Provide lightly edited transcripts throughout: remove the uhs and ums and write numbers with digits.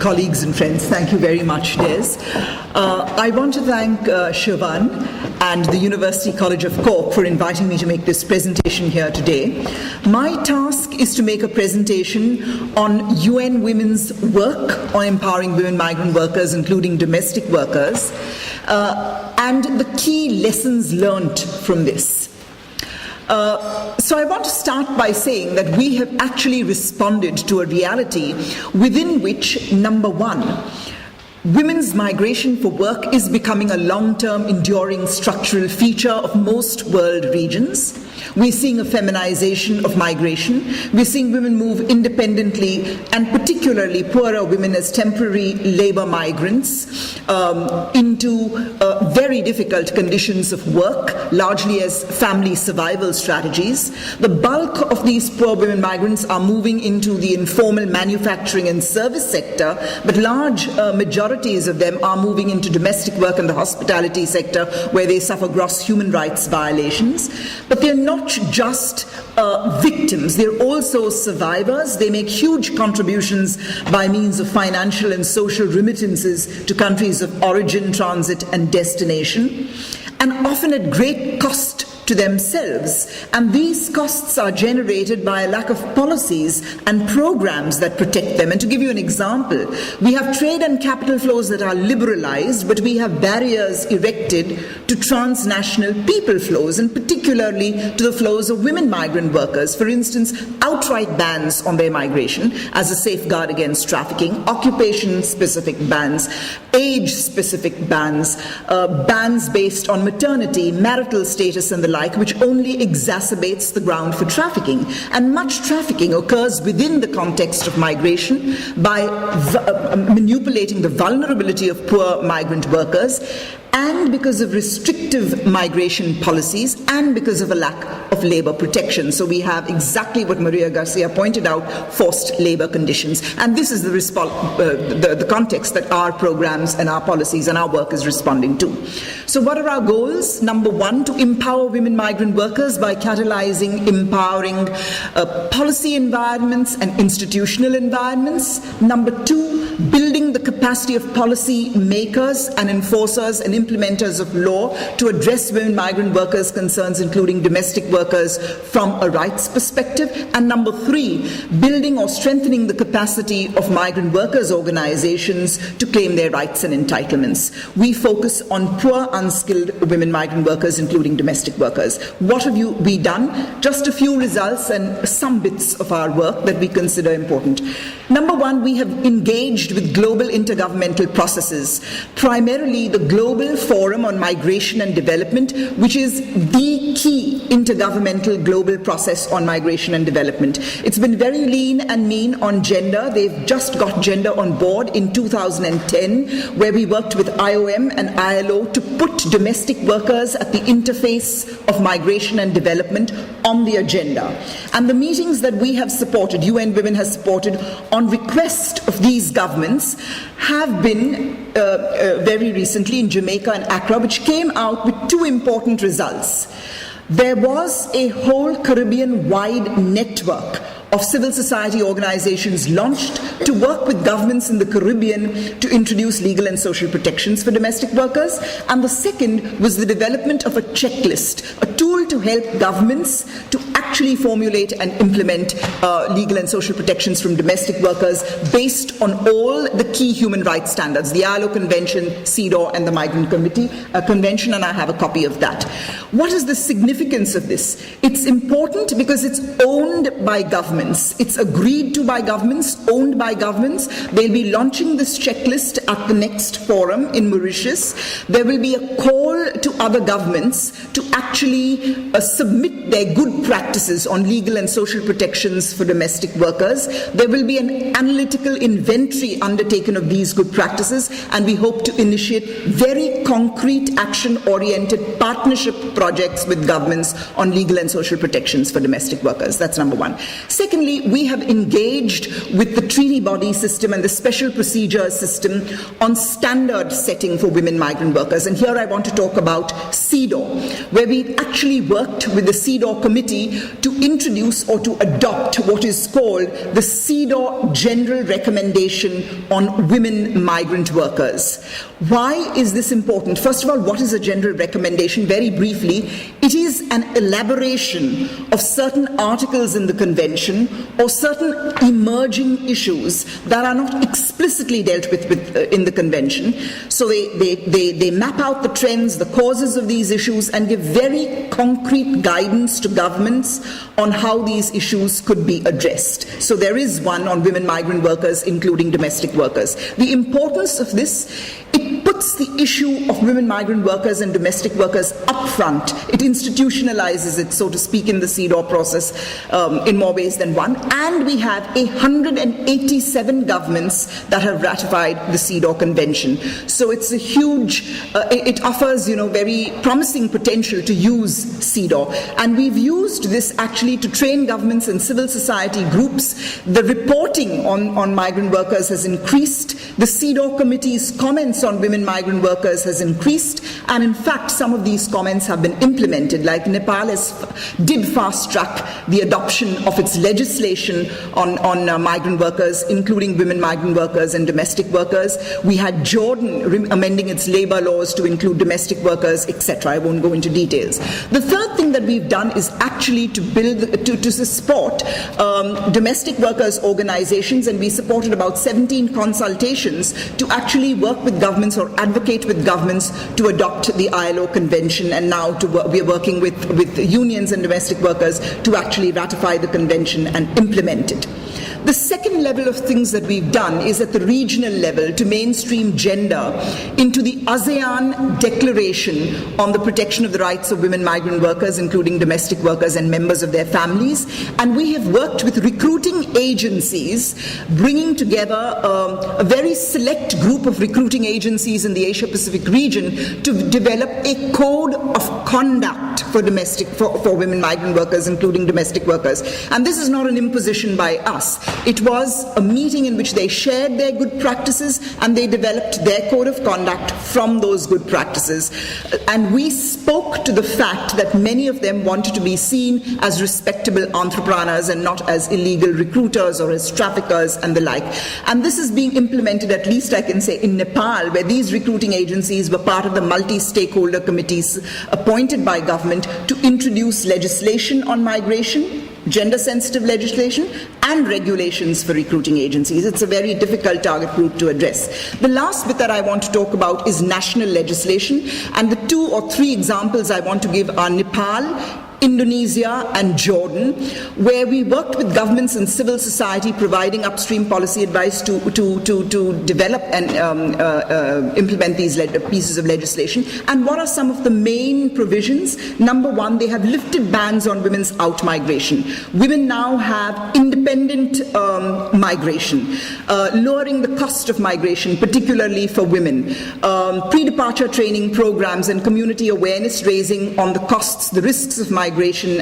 colleagues and friends, thank you very much, Des. I want to thank Siobhan and the University College of Cork for inviting me to make this presentation here today. My task is to make a presentation on UN Women's work on empowering women migrant workers, including domestic workers, and the key lessons learnt from this. So I want to start by saying that we have actually responded to a reality within which, number one, women's migration for work is becoming a long-term, enduring structural feature of most world regions. We're seeing a feminization of migration. We're seeing women move independently, and particularly poorer women as temporary labor migrants into very difficult conditions of work, largely as family survival strategies. The bulk of these poor women migrants are moving into the informal manufacturing and service sector, but large majorities of them are moving into domestic work and the hospitality sector, where they suffer gross human rights violations. But they're not just victims, they're also survivors. They make huge contributions by means of financial and social remittances to countries of origin, transit, and destination, and often at great cost to themselves. And these costs are generated by a lack of policies and programs that protect them. And to give you an example, we have trade and capital flows that are liberalized, but we have barriers erected to transnational people flows, and particularly to the flows of women migrant workers. For instance, outright bans on their migration as a safeguard against trafficking, occupation-specific bans, age-specific bans, bans based on maternity, marital status, and the like, which only exacerbates the ground for trafficking. And much trafficking occurs within the context of migration by manipulating the vulnerability of poor migrant workers, and because of restrictive migration policies, and because of a lack of labor protection. So we have exactly what Maria Garcia pointed out, forced labor conditions. And this is the context that our programs and our policies and our work is responding to. So what are our goals? Number one, to empower women migrant workers by catalyzing, empowering policy environments and institutional environments. Number two, building the capacity of policy makers and enforcers and implementers of law to address women migrant workers' concerns, including domestic workers, from a rights perspective. And number three, building or strengthening the capacity of migrant workers' organizations to claim their rights and entitlements. We focus on poor, unskilled women migrant workers, including domestic workers. What have we done? Just a few results and some bits of our work that we consider important. Number one, we have engaged with global intergovernmental processes, primarily the Global Forum on Migration and Development, which is the key intergovernmental global process on migration and development. It's been very lean and mean on gender. They've just got gender on board in 2010, where we worked with IOM and ILO to put domestic workers at the interface of migration and development on the agenda. And the meetings that we have supported, UN Women has supported on request of these governments, have been very recently in Jamaica and Accra, which came out with two important results. There was a whole Caribbean-wide network of civil society organizations launched to work with governments in the Caribbean to introduce legal and social protections for domestic workers. And the second was the development of a checklist, a tool to help governments to actually formulate and implement legal and social protections from domestic workers based on all the key human rights standards, the ILO Convention, CEDAW, and the Migrant Committee Convention, and I have a copy of that. What is the significance of this? It's important because it's owned by governments. It's agreed to by governments, owned by governments. They'll be launching this checklist at the next forum in Mauritius. There will be a call to other governments to actually submit their good practices on legal and social protections for domestic workers. There will be an analytical inventory undertaken of these good practices, and we hope to initiate very concrete, action-oriented partnership projects with governments on legal and social protections for domestic workers. That's number one. Second, Secondly, we have engaged with the treaty body system and the special procedure system on standard setting for women migrant workers. And here I want to talk about CEDAW, where we actually worked with the CEDAW committee to introduce or to adopt what is called the CEDAW General Recommendation on Women Migrant Workers. Why is this important? First of all, what is a general recommendation? Very briefly, it is an elaboration of certain articles in the convention or certain emerging issues that are not explicitly dealt with in the convention. So they map out the trends, the causes of these issues, and give very concrete guidance to governments on how these issues could be addressed. So there is one on women migrant workers, including domestic workers. The importance of this, it puts the issue of women migrant workers and domestic workers up front. It institutionalizes it, so to speak, in the CEDAW process in more ways than one. And we have 187 governments that have ratified the CEDAW Convention. So it's a huge, it offers, very promising potential to use CEDAW. And we've used this actually to train governments and civil society groups. The reporting on migrant workers has increased. The CEDAW committee's comments on women migrant workers has increased, and in fact some of these comments have been implemented, like Nepal did fast track the adoption of its legislation on migrant workers, including women migrant workers and domestic workers. We had Jordan amending its labor laws to include domestic workers, etc. I won't go into details. The third thing that we've done is actually to build, to support domestic workers organizations, and we supported about 17 consultations to actually work with governments or advocate with governments to adopt the ILO convention, and now we are working with unions and domestic workers to actually ratify the convention and implement it. The second level of things that we've done is at the regional level to mainstream gender into the ASEAN Declaration on the Protection of the Rights of Women Migrant Workers, including domestic workers and members of their families. And we have worked with recruiting agencies, bringing together a very select group of recruiting agencies in the Asia-Pacific region to develop a code of conduct for women migrant workers, including domestic workers. And this is not an imposition by us. It was a meeting in which they shared their good practices and they developed their code of conduct from those good practices. And we spoke to the fact that many of them wanted to be seen as respectable entrepreneurs and not as illegal recruiters or as traffickers and the like. And this is being implemented, at least I can say, in Nepal, where these recruiting agencies were part of the multi-stakeholder committees appointed by government to introduce legislation on migration, gender-sensitive legislation, and regulations for recruiting agencies. It's a very difficult target group to address. The last bit that I want to talk about is national legislation, and the 2 or 3 examples I want to give are Nepal, Indonesia, and Jordan, where we worked with governments and civil society providing upstream policy advice to develop and implement these pieces of legislation. And what are some of the main provisions? Number 1, they have lifted bans on women's out-migration. Women now have independent migration, lowering the cost of migration, particularly for women, pre-departure training programs and community awareness raising on the costs, the risks of migration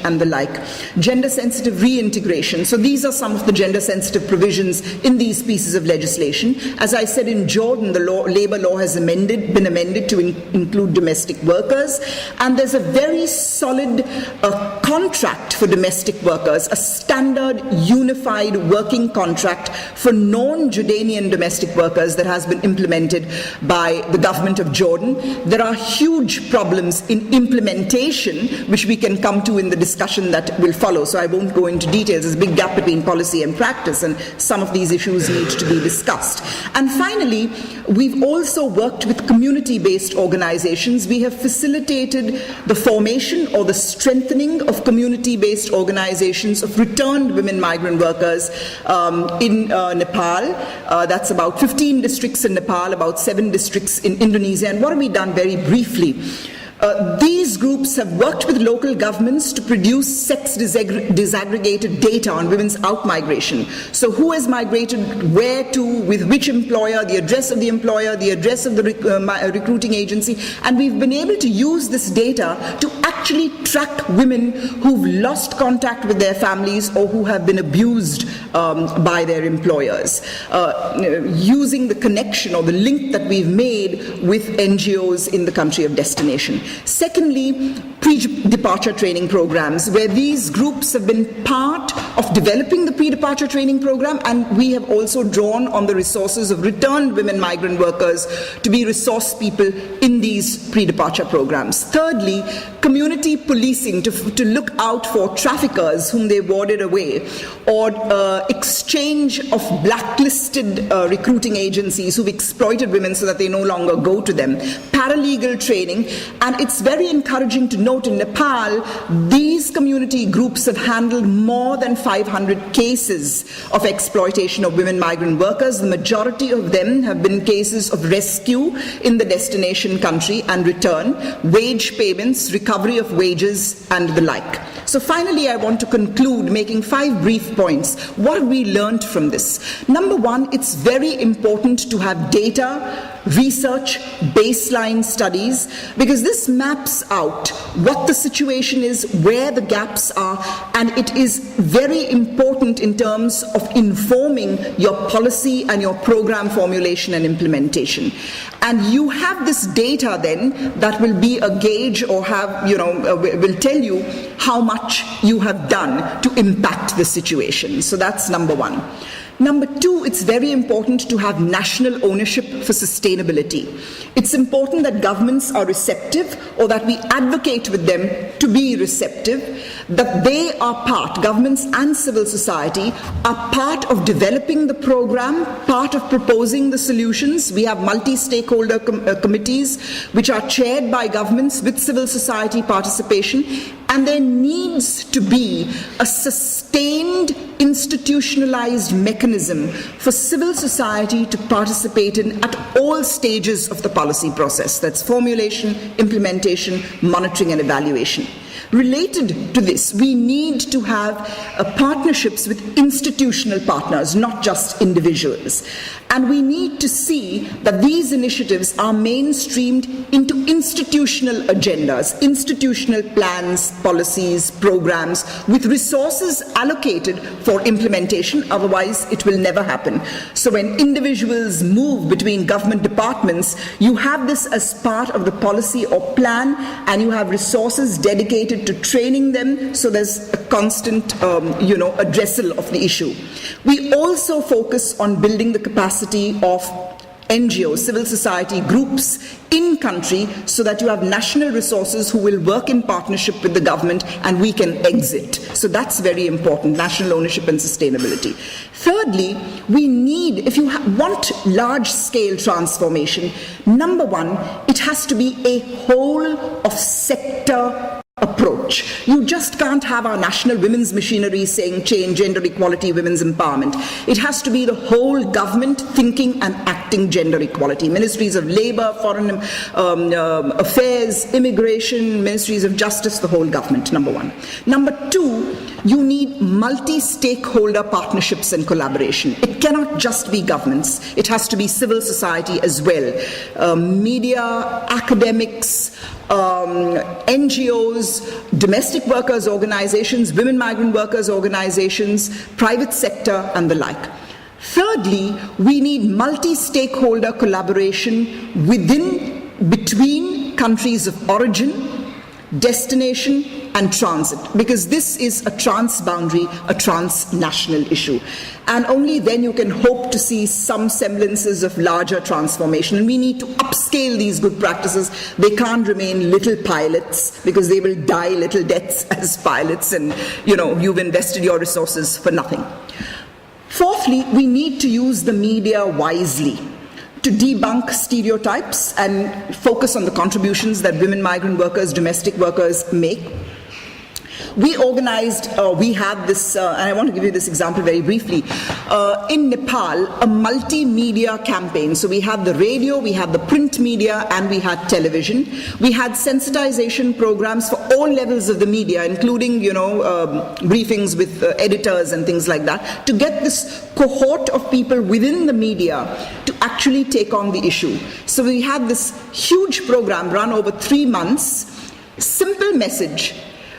and the like. Gender-sensitive reintegration. So these are some of the gender-sensitive provisions in these pieces of legislation. As I said, in Jordan, the labor law has been amended to include domestic workers, and there's a very solid contract for domestic workers, a standard unified working contract for non-Jordanian domestic workers that has been implemented by the government of Jordan. There are huge problems in implementation, which we can come to in the discussion that will follow, so I won't go into details. There's a big gap between policy and practice, and some of these issues need to be discussed. And finally, we've also worked with community-based organizations. We have facilitated the formation or the strengthening of community-based organizations of returned women migrant workers in Nepal. That's about 15 districts in Nepal, about 7 districts in Indonesia. And what have we done very briefly? These groups have worked with local governments to produce sex disaggregated data on women's outmigration. So who has migrated where to, with which employer, the address of the employer, the address of the recruiting agency, and we've been able to use this data to actually track women who've lost contact with their families or who have been abused by their employers, using the connection or the link that we've made with NGOs in the country of destination. Secondly, pre-departure training programs, where these groups have been part of developing the pre-departure training program, and we have also drawn on the resources of returned women migrant workers to be resource people in these pre-departure programs. Thirdly, community policing to look out for traffickers whom they warded away, or exchange of blacklisted recruiting agencies who've exploited women so that they no longer go to them. Paralegal training, and it's very encouraging to note in Nepal, these community groups have handled more than 500 cases of exploitation of women migrant workers. The majority of them have been cases of rescue in the destination country and return, wage payments, recovery of wages, and the like. So finally, I want to conclude making 5 brief points. What have we learned from this? Number one, it's very important to have data, research, baseline studies, because this maps out what the situation is, where the gaps are, and it is very important in terms of informing your policy and your program formulation and implementation. And you have this data then that will be a gauge or will tell you how much you have done to impact the situation. So that's number one. Number two, it's very important to have national ownership for sustainability. It's important that governments are receptive, or that we advocate with them to be receptive, that they are part, governments and civil society, are part of developing the program, part of proposing the solutions. We have multi-stakeholder committees which are chaired by governments with civil society participation, and there needs to be a sustained institutionalized mechanism for civil society to participate in at all stages of the policy process. That's formulation, implementation, monitoring, and evaluation. Related to this, we need to have partnerships with institutional partners, not just individuals. And we need to see that these initiatives are mainstreamed into institutional agendas, institutional plans, policies, programs, with resources allocated for implementation. Otherwise, it will never happen. So when individuals move between government departments, you have this as part of the policy or plan, and you have resources dedicated to training them, so there's a constant addressal of the issue. We also focus on building the capacity of NGOs, civil society groups in country, so that you have national resources who will work in partnership with the government and we can exit. So that's very important, national ownership and sustainability. Thirdly, we need, if you want large-scale transformation, number one, it has to be a whole of sector approach. You just can't have our national women's machinery saying change, gender equality, women's empowerment. It has to be the whole government thinking and acting gender equality. Ministries of Labour, Foreign Affairs, Immigration, Ministries of Justice, the whole government, number one. Number two, you need multi-stakeholder partnerships and collaboration. It cannot just be governments. It has to be civil society as well. Media, academics, NGOs, domestic workers' organizations, women migrant workers' organizations, private sector, and the like. Thirdly, we need multi-stakeholder collaboration between countries of origin, destination, and transit, because this is a transboundary, a transnational issue. And only then you can hope to see some semblances of larger transformation. And we need to upscale these good practices. They can't remain little pilots, because they will die little deaths as pilots, and you've invested your resources for nothing. Fourthly, we need to use the media wisely to debunk stereotypes and focus on the contributions that women migrant workers, domestic workers make. we organized, we had this, and I want to give you this example very briefly, in Nepal, a multimedia campaign. So we had the radio, we had the print media, and we had television. We had sensitization programs for all levels of the media, including, briefings with editors and things like that, to get this cohort of people within the media to actually take on the issue. So we had this huge program run over 3 months. Simple message: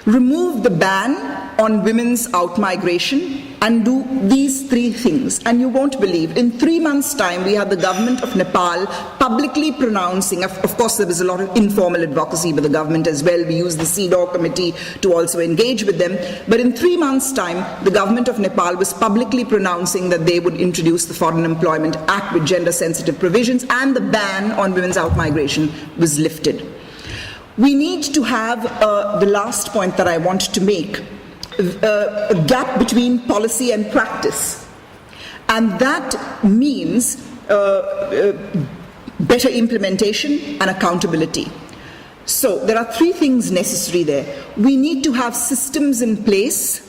remove the ban on women's out-migration and do these 3 things. And you won't believe, in 3 months' time, we had the government of Nepal publicly pronouncing, of course there was a lot of informal advocacy with the government as well. We used the CEDAW committee to also engage with them. But in 3 months' time, the government of Nepal was publicly pronouncing that they would introduce the Foreign Employment Act with gender-sensitive provisions, and the ban on women's out-migration was lifted. We need to have, the last point that I want to make, a gap between policy and practice. And that means better implementation and accountability. So there are 3 things necessary there. We need to have systems in place,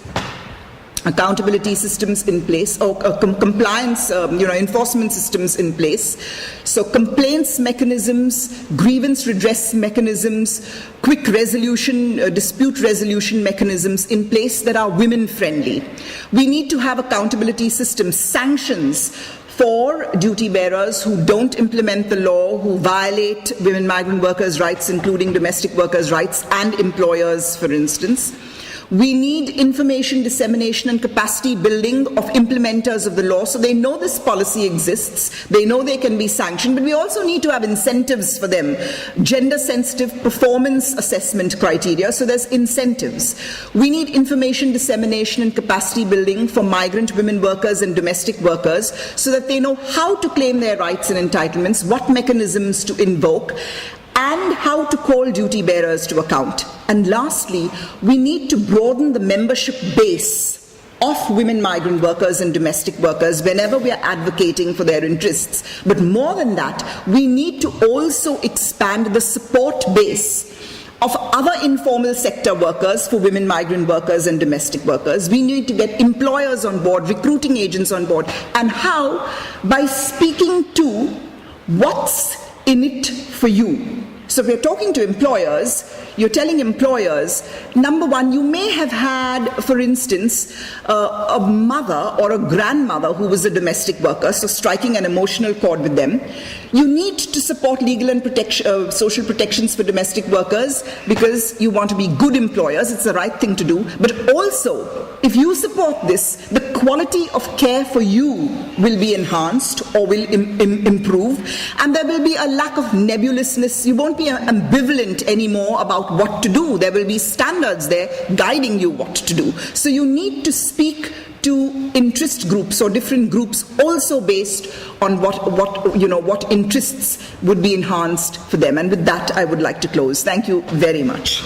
accountability systems in place, or compliance, enforcement systems in place. So complaints mechanisms, grievance redress mechanisms, quick resolution, dispute resolution mechanisms in place that are women friendly. We need to have accountability systems, sanctions for duty bearers who don't implement the law, who violate women migrant workers' rights, including domestic workers' rights, and employers, for instance. We need information dissemination and capacity building of implementers of the law, so they know this policy exists, they know they can be sanctioned, but we also need to have incentives for them, gender-sensitive performance assessment criteria, so there's incentives. We need information dissemination and capacity building for migrant women workers and domestic workers, so that they know how to claim their rights and entitlements, what mechanisms to invoke, and how to call duty bearers to account. And lastly, we need to broaden the membership base of women migrant workers and domestic workers whenever we are advocating for their interests. But more than that, we need to also expand the support base of other informal sector workers for women migrant workers and domestic workers. We need to get employers on board, recruiting agents on board. And how? By speaking to what's in it for you. So if you're talking to employers, you're telling employers, number one, you may have had, for instance, a mother or a grandmother who was a domestic worker, so striking an emotional chord with them. You need to support legal and social protections for domestic workers because you want to be good employers. It's the right thing to do. But also, if you support this, the quality of care for you will be enhanced or will improve, and there will be a lack of nebulousness. You won't be ambivalent anymore about what to do. There will be standards there guiding you what to do. So you need to speak to interest groups or different groups also based on what interests would be enhanced for them. And with that, I would like to close. Thank you very much.